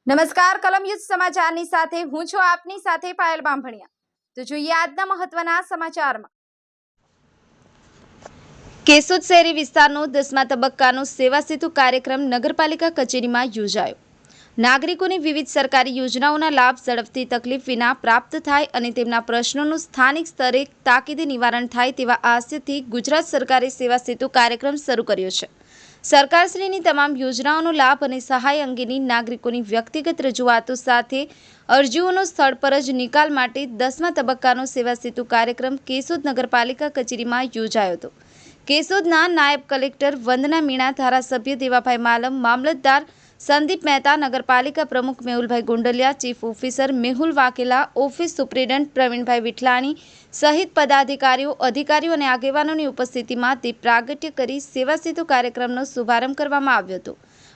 નમસ્કાર કલમ યુદ્ધ સમાચારની સાથે હું છું આપની સાથે પાયલ બાંભણિયા। તો જોઈએ આજના મહત્વના સમાચારમાં। કેશોદ શહેરી વિસ્તારનો 10મા તબક્કાનો સેવા સેતુ કાર્યક્રમ નગરપાલિકા કચેરીમાં યોજાયો। નાગરિકોને વિવિધ સરકારી યોજનાઓના લાભ ઝડપથી તકલીફ વિના પ્રાપ્ત થાય અને તેમના પ્રશ્નોનું સ્થાનિક સ્તરે તાકીદે નિવારણ થાય તેવા આશયથી ગુજરાત સરકારે સેવા સેતુ કાર્યક્રમ શરૂ કર્યો છે। સરકારશ્રીની તમામ યોજનાઓનો લાભ અને સહાય અંગેની નાગરિકોની વ્યક્તિગત રજૂઆતો સાથે અરજીઓનો સ્થળ પર જ નિકાલ માટે 10મા તબક્કાનો સેવા સેતુ કાર્યક્રમ કેશોદ નગરપાલિકા કચેરીમાં યોજાયો હતો। કેશોદના નાયબ કલેક્ટર વંદના મીણા, ધારાસભ્ય દેવાભાઈ માલમ, મામલતદાર સંદીપ મહેતા, નગરપાલિકા પ્રમુખ Mehulbhai Gondaliya, chief officer Mehul Vakela, office superintendent Pravinbhai Vithlani સહિત પદાધિકારીઓ, અધિકારીઓ અને આગેવાનોની ઉપસ્થિતિમાં દીપ પ્રાગટ્ય કરી સેવા સેતુ કાર્યક્રમનો શુભારંભ કરવામાં આવ્યો હતો।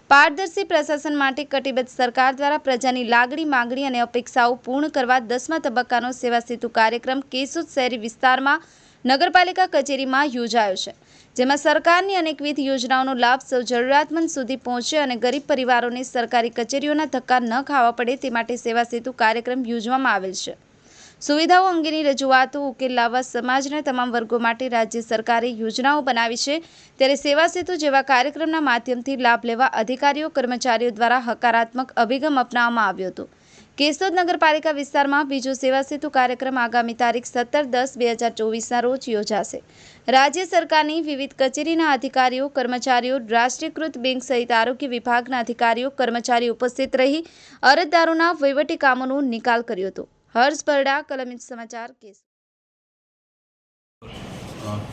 પારદર્શી પ્રશાસન માટે કટિબદ્ધ સરકાર દ્વારા પ્રજાની લાગણી, માંગણી અને અપેક્ષાઓ પૂર્ણ કરવા 10મા તબક્કાનો સેવા સેતુ કાર્યક્રમ કેશોદ શહેરી વિસ્તારમાં નગરપાલિકા કચેરીમાં યોજાયો છે, જેમાં સરકારની અનેકવિધ યોજનાઓનો લાભ સૌ જરૂરિયાતમંદ સુધી પહોંચે અને ગરીબ પરિવારોને સરકારી કચેરીઓના ધક્કા ન ખાવા પડે તે માટે સેવા સેતુ કાર્યક્રમ યોજવામાં આવેલ છે। સુવિધાઓ અંગેની રજૂઆતો ઉકેલ લાવવા સમાજના તમામ વર્ગો માટે રાજ્ય સરકારે યોજનાઓ બનાવી છે, ત્યારે સેવા સેતુ જેવા કાર્યક્રમના માધ્યમથી લાભ લેવા અધિકારીઓ, કર્મચારીઓ દ્વારા હકારાત્મક અભિગમ અપનાવવામાં આવ્યો હતો। કેશોદ નગરપાલિકા વિસ્તારમાં બીજો સેવા સેતુ કાર્યક્રમ આગામી તારીખ 17-10-2024ના રોજ યોજાશે। રાજ્ય સરકારની વિવિધ કચેરીના અધિકારીઓ, કર્મચારીઓ, રાષ્ટ્રીયકૃત બેંક સહિત આરોગ્ય વિભાગના અધિકારીઓ, કર્મચારીઓ ઉપસ્થિત રહી અરજદારોના વહીવટી કામોનો નિકાલ કર્યો હતો। હર્ષ બરડા, કલમ યુદ્ધ સમાચાર, કેશોદ।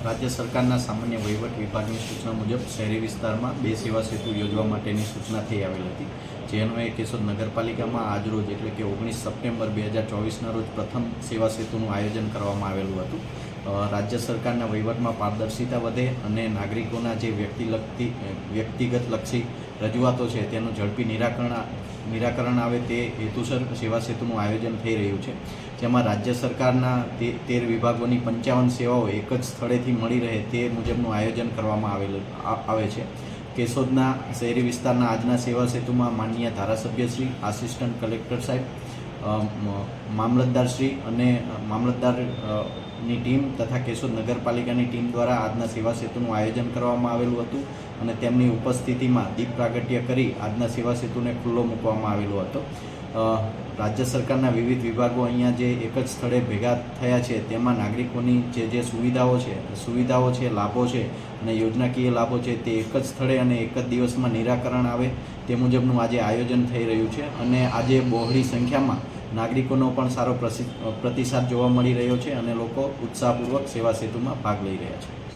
રાજ્ય સરકારના સામાન્ય વહીવટ વિભાગની સૂચના મુજબ શહેરી વિસ્તારમાં 2 સેવા સેતુ યોજવા માટેની સૂચના થઈ આવેલી હતી, જે અન્વયે કેશોદ નગરપાલિકામાં આજરોજ એટલે કે 19 સપ્ટેમ્બર 2024ના રોજ પ્રથમ સેવા સેતુનું આયોજન કરવામાં આવેલું હતું। રાજ્ય સરકારના વહીવટમાં પારદર્શિતા વધે અને નાગરિકોના જે વ્યક્તિગતલક્ષી રજૂઆતો છે તેનું ઝડપી નિરાકરણ આવે તે હેતુસર સેવા સેતુનું આયોજન થઈ રહ્યું છે, જેમાં રાજ્ય સરકારના 13 વિભાગોની 55 સેવાઓ એક જ સ્થળેથી મળી રહે તે મુજબનું આયોજન કરવામાં આવે છે। કેશોદના શહેરી વિસ્તારના આજના સેવા સેતુમાં માનનીય ધારાસભ્યશ્રી, આસિસ્ટન્ટ કલેક્ટર સાહેબ, મામલતદારશ્રી અને મામલતદારની ટીમ તથા કેશોદ નગરપાલિકાની ટીમ દ્વારા આજના સેવા સેતુનું આયોજન કરવામાં આવેલું હતું અને તેમની ઉપસ્થિતિમાં દીપ પ્રાગટ્ય કરી આજના સેવા સેતુને ખુલ્લો મૂકવામાં આવેલો હતો। રાજ્ય સરકારના વિવિધ વિભાગો અહીંયા જે એક જ સ્થળે ભેગા થયા છે તેમાં નાગરિકોની જે સુવિધાઓ છે, લાભો છે અને યોજનાકીય લાભો છે તે એક જ સ્થળે અને એક જ દિવસમાં નિરાકરણ આવે તે મુજબનું આજે આયોજન થઈ રહ્યું છે અને આજે બહોળી સંખ્યામાં નાગરિકોનો પણ સારો પ્રતિસાદ જોવા મળી રહ્યો છે અને લોકો ઉત્સાહપૂર્વક સેવા સેતુમાં ભાગ લઈ રહ્યા છે।